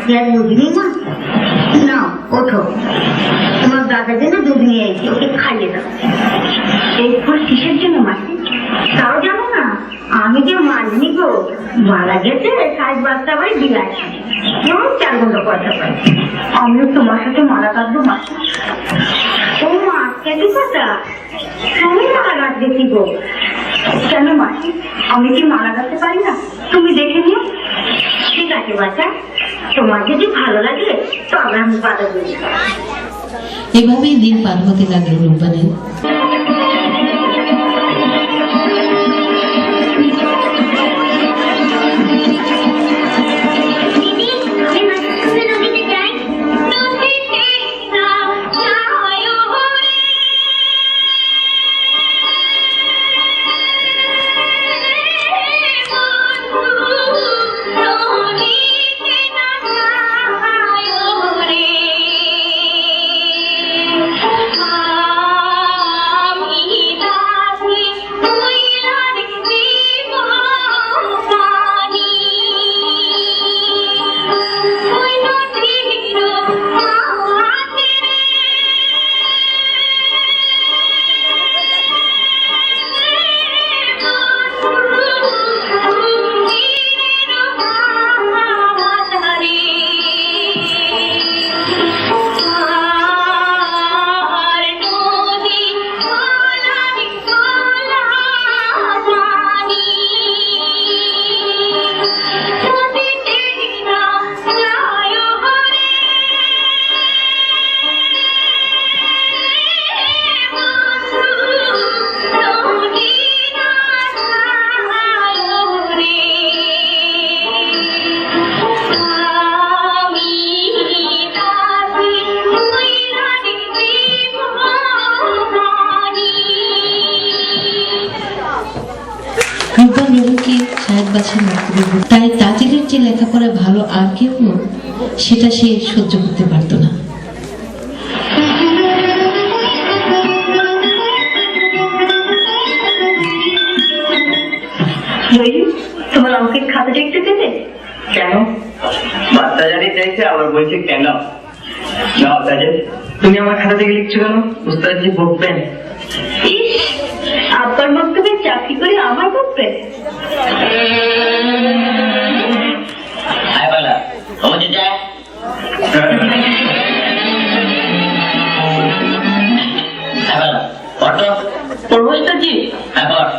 কি আর বুঝবি মা? না, ওঠো, তোমার দাদার জন্য দুধ নিয়ে এসে ওকে খাইয়ে দাও। এই ফুল কিসের জন্য মাসি? তাও জানো না? আমি যে মানিনি গো, মারা গেছে 60 বাচ্চা বাড়ি বিলাস, 4 ঘন্টা পয়সা পাই। আমিও তোমার সাথে মারা কাটবো মাসি। ও মা, কেন কথা? তুমি মারা গাছ দেখি গো। কেন মাসি, আমি কি মারা গাছতে পারি না? তুমি দেখে নিও। ঠিক আছে বাচ্চা, তোমার যদি ভালো লাগে তবে আমি বাধা দিই। এভাবেই দিন পার হতে লাগলো রূপবানের। তাই তাজিলের যে লেখাপড়া ভালো আর কেউ সেটা সে সহ্য করতে পারত না। তোমার অঙ্কের খাতাটা একটু দেবে? কেন? বাচ্চা জানি চাইছে, আবার বলছে কেন? তুমি আমার খাতা থেকে লিখছো কেন? উস্তাদজি বকবেন। আব্বার বক্তব্যে চাকরি করে আমার বকবে? পড়বো উস্তাদজি? হ্যাঁ পড়।